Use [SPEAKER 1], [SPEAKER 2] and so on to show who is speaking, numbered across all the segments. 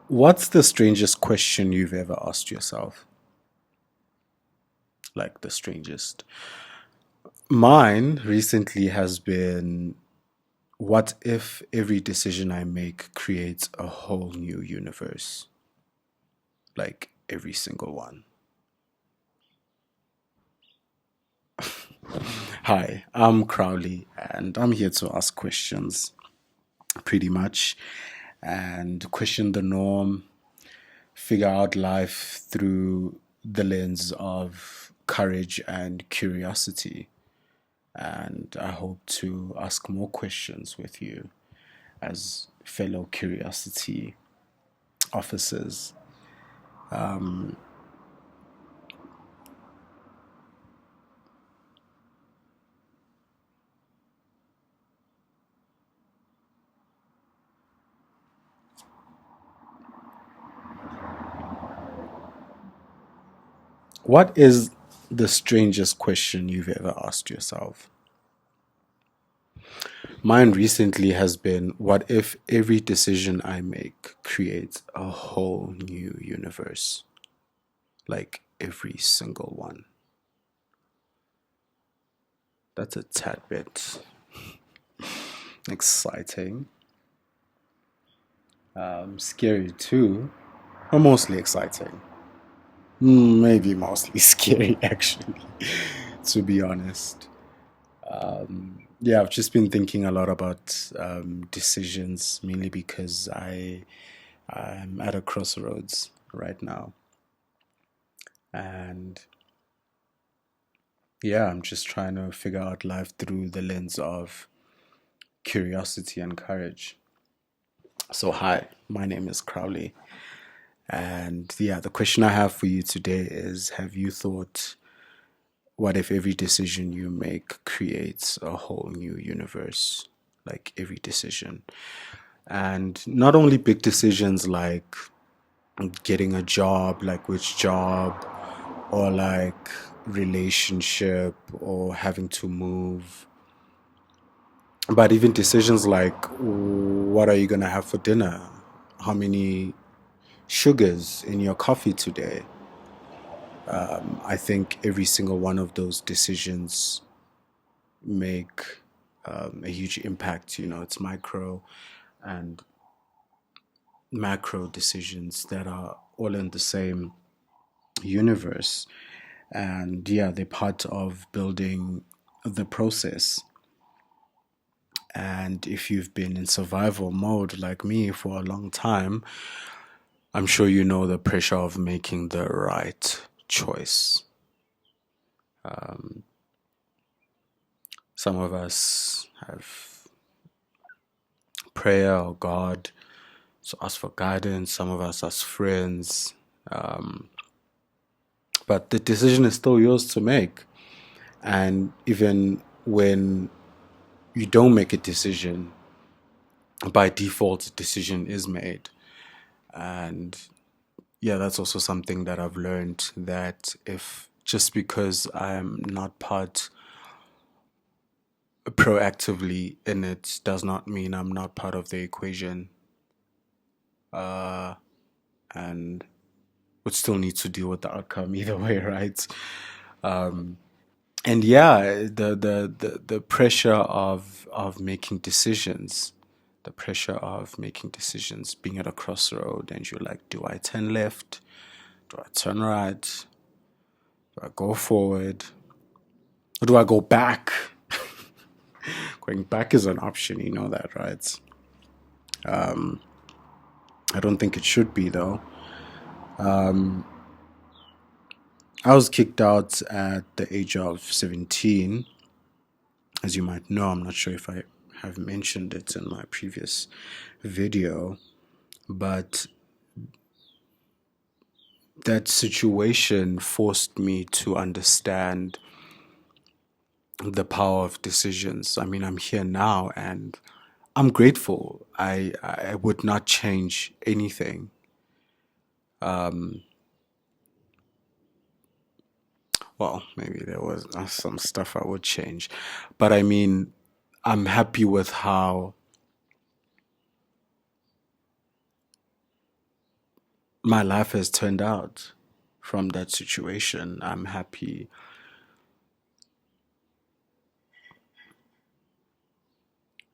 [SPEAKER 1] What's the strangest question you've ever asked yourself? Like the strangest. Mine recently has been, what if every decision I make creates a whole new universe? Like every single one. Hi, I'm Crowley and I'm here to ask questions pretty much and question the norm, figure out life through the lens of courage and curiosity. And I hope to ask more questions with you as fellow curiosity officers. Um, what is the strangest question you've ever asked yourself? Mine recently has been, what if every decision I make creates a whole new universe? Like every single one. That's a tad bit exciting. Scary too, or mostly exciting. Maybe mostly scary, actually, to be honest. Yeah, I've just been thinking a lot about decisions, mainly because I'm at a crossroads right now. And yeah, I'm just trying to figure out life through the lens of curiosity and courage. So, hi, my name is Crowley. And yeah, the question I have for you today is, have you thought, what if every decision you make creates a whole new universe? Like every decision. And not only big decisions like getting a job, like which job, or like relationship, or having to move, but even decisions like what are you going to have for dinner? How many sugars in your coffee today? I think every single one of those decisions make a huge impact. It's micro and macro decisions that are all in the same universe. And yeah, they're part of building the process. And if you've been in survival mode like me for a long time, I'm sure you know the pressure of making the right choice. Some of us have prayer or God to ask for guidance, some of us as friends. But the decision is still yours to make. And even when you don't make a decision, by default, a decision is made. And yeah, that's also something that I've learned, that if just because I'm not part proactively in it does not mean I'm not part of the equation, and would still need to deal with the outcome either way, right? And yeah, the pressure of making decisions, the pressure of making decisions, being at a crossroad, and you're like, do I turn left? Do I turn right? Do I go forward? Or do I go back? Going back is an option, you know that, right? I don't think it should be though. I was kicked out at the age of 17. As you might know, I'm not sure if I have mentioned it in my previous video, but that situation forced me to understand the power of decisions. I mean, I'm here now and I'm grateful. I would not change anything. Well, maybe there was some stuff I would change, but I mean, I'm happy with how my life has turned out from that situation. I'm happy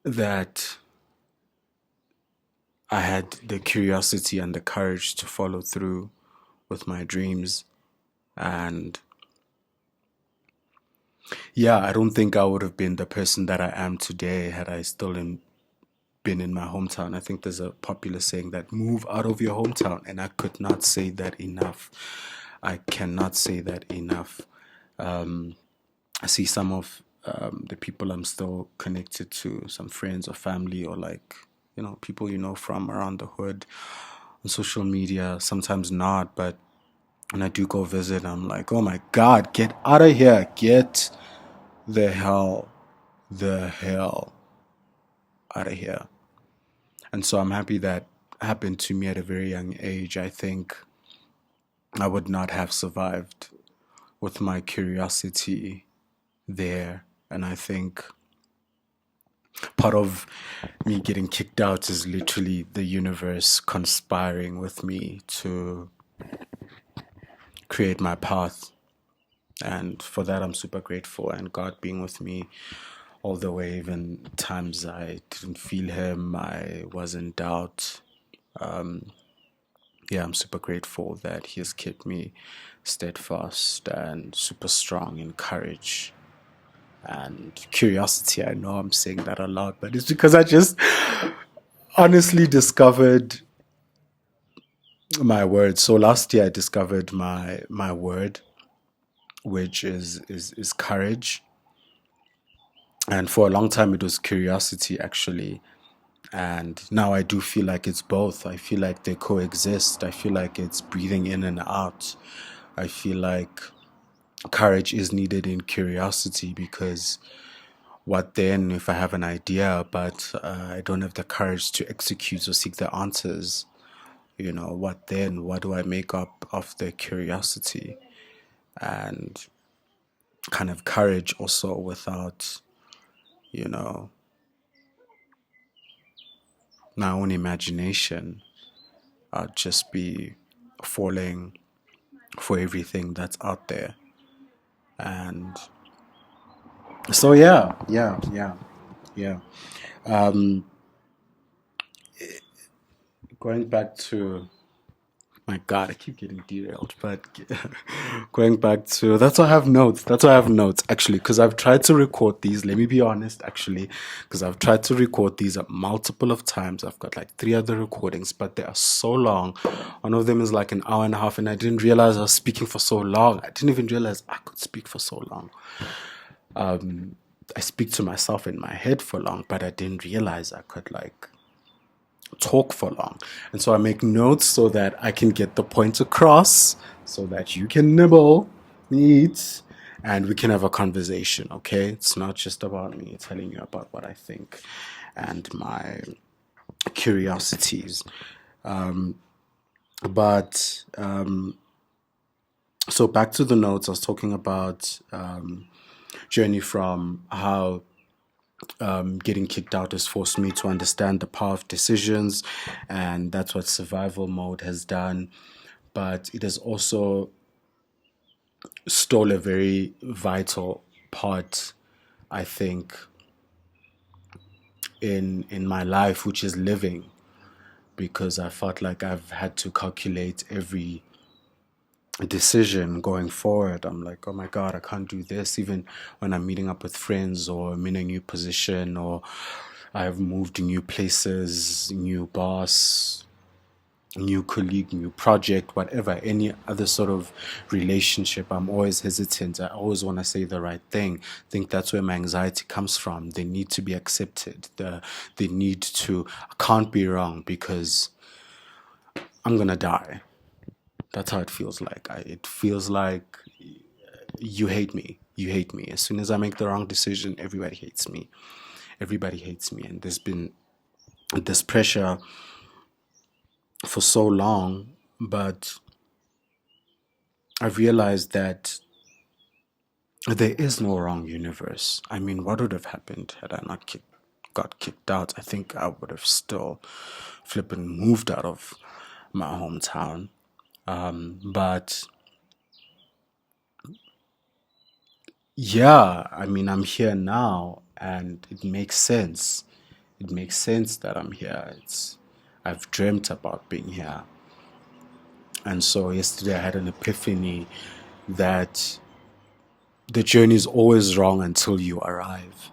[SPEAKER 1] that I had the curiosity and the courage to follow through with my dreams. And yeah, I don't think I would have been the person that I am today had I still been in my hometown. I think there's a popular saying that move out of your hometown, and I could not say that enough. I cannot say that enough. I see some of the people I'm still connected to, some friends or family, or like, people from around the hood on social media, sometimes not, but when I do go visit, I'm like, oh my God, get out of here. Get the hell out of here. And so I'm happy that happened to me at a very young age. I think I would not have survived with my curiosity there. And I think part of me getting kicked out is literally the universe conspiring with me to create my path. And for that, I'm super grateful. And God being with me all the way, even times I didn't feel Him, I was in doubt. Yeah, I'm super grateful that He has kept me steadfast and super strong in courage and curiosity. I know I'm saying that a lot, but it's because I just honestly discovered my word. So last year I discovered my word, which is courage. And for a long time it was curiosity, actually. And now I do feel like it's both. I feel like they coexist. I feel like it's breathing in and out. I feel like courage is needed in curiosity, because what then if I have an idea but I don't have the courage to execute or seek the answers? What then? What do I make up of the curiosity? And kind of courage also without, you know, my own imagination. I'd just be falling for everything that's out there. And so, yeah. Going back to, my God, I keep getting derailed, but going back to, that's why I have notes. That's why I have notes, actually, because I've tried to record these. Let me be honest, actually, because I've tried to record these multiple of times. I've got like 3 other recordings, but they are so long. One of them is like an hour and a half, and I didn't realize I was speaking for so long. I didn't even realize I could speak for so long. I speak to myself in my head for long, but I didn't realize I could like talk for long. And so I make notes so that I can get the point across, so that you can nibble, eat, and we can have a conversation, okay? It's not just about me telling you about what I think and my curiosities. But so back to the notes, I was talking about journey from how getting kicked out has forced me to understand the power of decisions, and that's what survival mode has done. But it has also stole a very vital part, I think, in my life, which is living, because I felt like I've had to calculate every decision going forward. I'm like, oh my God, I can't do this. Even when I'm meeting up with friends, or I'm in a new position, or I've moved to new places, new boss, new colleague, new project, whatever, any other sort of relationship, I'm always hesitant. I always want to say the right thing. I think that's where my anxiety comes from. They need to be accepted. They need to, I can't be wrong, because I'm going to die. That's how it feels like. It feels like you hate me. You hate me. As soon as I make the wrong decision, everybody hates me. Everybody hates me. And there's been this pressure for so long, but I've realized that there is no wrong universe. I mean, what would have happened had I not got kicked out? I think I would have still flipping moved out of my hometown. But yeah, I mean, I'm here now, and it makes sense. It makes sense that I'm here. I've dreamt about being here. And so yesterday I had an epiphany that the journey is always wrong until you arrive.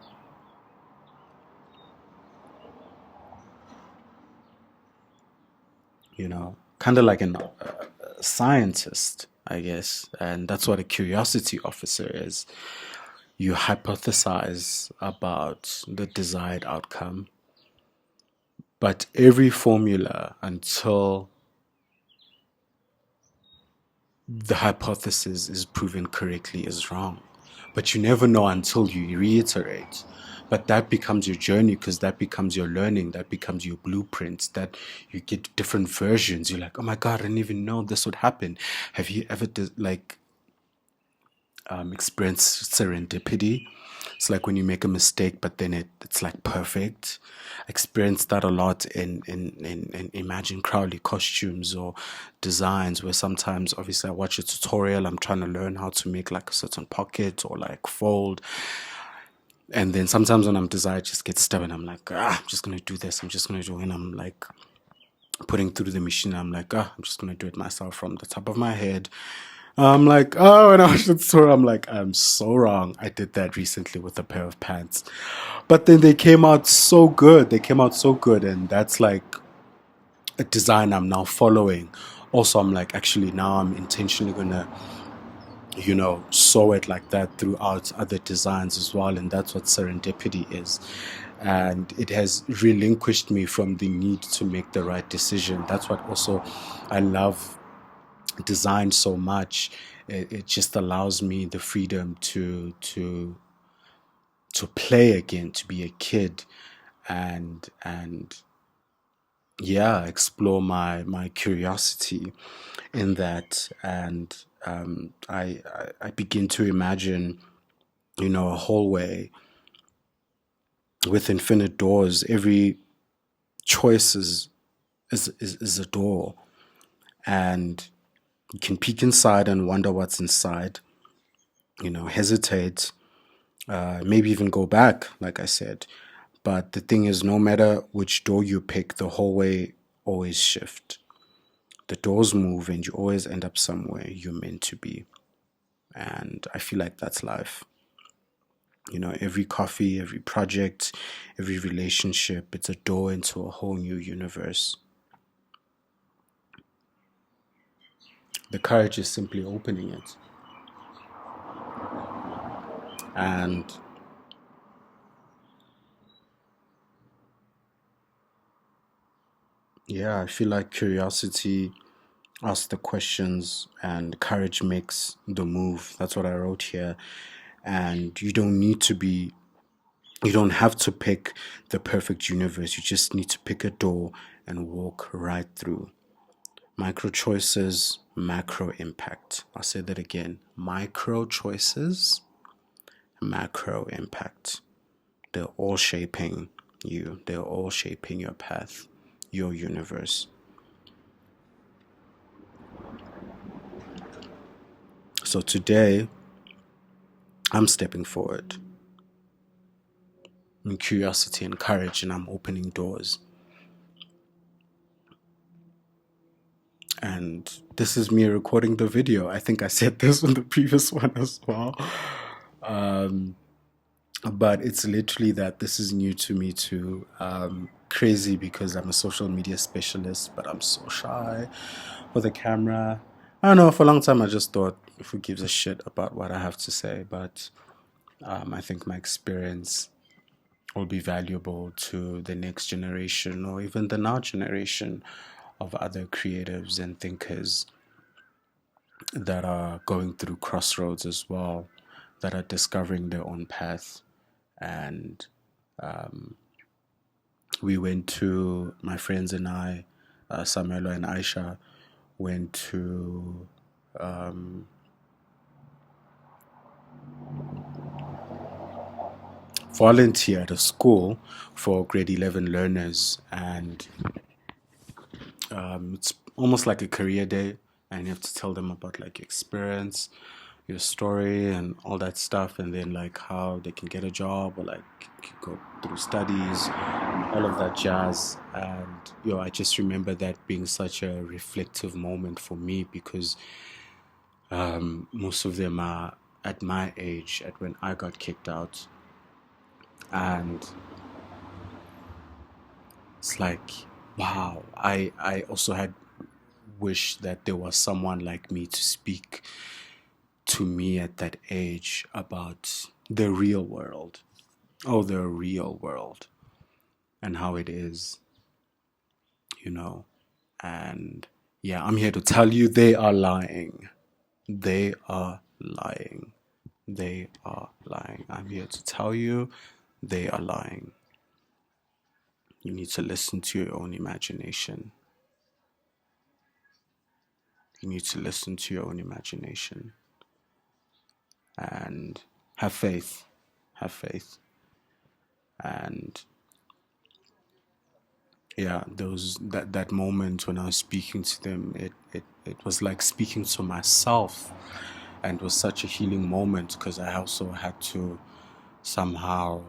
[SPEAKER 1] Kind of like a scientist, I guess. And that's what a curiosity officer is. You hypothesize about the desired outcome, but every formula until the hypothesis is proven correctly is wrong. But you never know until you reiterate. But that becomes your journey, because that becomes your learning, that becomes your blueprints, that you get different versions. You're like, oh my God, I didn't even know this would happen. Have you ever experienced serendipity? It's like when you make a mistake, but then it's like perfect. I experienced that a lot in Imagine Crowley costumes or designs, where sometimes obviously I watch a tutorial, I'm trying to learn how to make like a certain pocket or like fold. And then sometimes when I'm designing, I just get stubborn. I'm like, I'm just gonna do this. I'm just gonna do it. And I'm like putting through the machine. I'm like, I'm just gonna do it myself from the top of my head. I'm like, oh, and I watched the tutorial. I'm like, I'm so wrong. I did that recently with a pair of pants, but then they came out so good. They came out so good, and that's like a design I'm now following. Also, I'm like, actually, now I'm intentionally gonna sew it like that throughout other designs as well. And that's what serendipity is. And it has relinquished me from the need to make the right decision. That's what also I love design so much. It just allows me the freedom to play again, to be a kid, and yeah, explore my curiosity in that. And I begin to imagine, a hallway with infinite doors. Every choice is a door, and you can peek inside and wonder what's inside. Hesitate, maybe even go back, like I said. But the thing is, no matter which door you pick, the hallway always shift. The doors move, and you always end up somewhere you're meant to be. And I feel like that's life. Every coffee, every project, every relationship, it's a door into a whole new universe. The courage is simply opening it. And yeah, I feel like curiosity asks the questions and courage makes the move. That's what I wrote here. And you don't have to pick the perfect universe. You just need to pick a door and walk right through. Micro choices, macro impact. I'll say that again. Micro choices, macro impact. They're all shaping you. They're all shaping your path, your universe. So today, I'm stepping forward in curiosity and courage, and I'm opening doors. And this is me recording the video. I think I said this on the previous one as well. But it's literally that this is new to me too. Crazy because I'm a social media specialist, but I'm so shy with a camera. I don't know, for a long time I just thought, who gives a shit about what I have to say? But I think my experience will be valuable to the next generation, or even the now generation of other creatives and thinkers that are going through crossroads as well, that are discovering their own path. And we went to, my friends and I, Samuel and Aisha, went to volunteer at a school for grade 11 learners. And it's almost like a career day and you have to tell them about like experience, your story, and all that stuff, and then like how they can get a job or like go through studies, all of that jazz. And I just remember that being such a reflective moment for me because most of them are at my age, at when I got kicked out, and it's like, wow, I also had wish that there was someone like me to speak to me at that age about the real world. Oh, the real world and how it is, you know. And yeah, I'm here to tell you they are lying. They are lying. They are lying. I'm here to tell you they are lying. You need to listen to your own imagination. You need to listen to your own imagination and have faith. Have faith. And yeah, that moment when I was speaking to them, it was like speaking to myself, and it was such a healing moment because I also had to somehow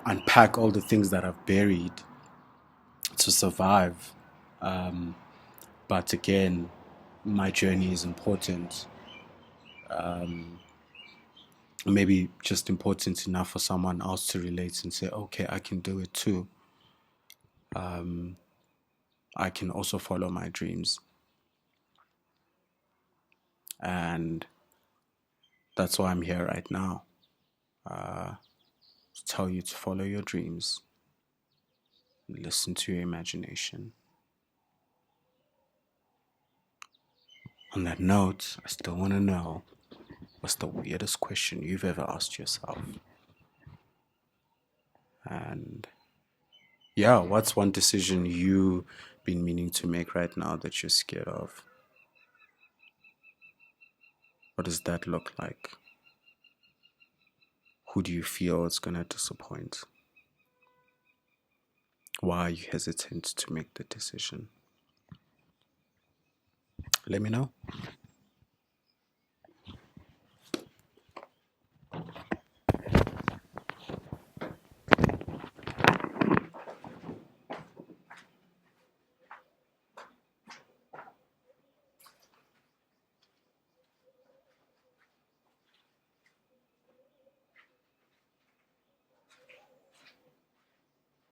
[SPEAKER 1] unpack all the things that I've buried to survive. But again, my journey is important. Maybe just important enough for someone else to relate and say, okay, I can do it too. I can also follow my dreams. And that's why I'm here right now. To tell you to follow your dreams, listen to your imagination. On that note, I still want to know, what's the weirdest question you've ever asked yourself? And yeah, what's one decision you've been meaning to make right now that you're scared of? What does that look like? Who do you feel is going to disappoint? Why are you hesitant to make the decision? Let me know.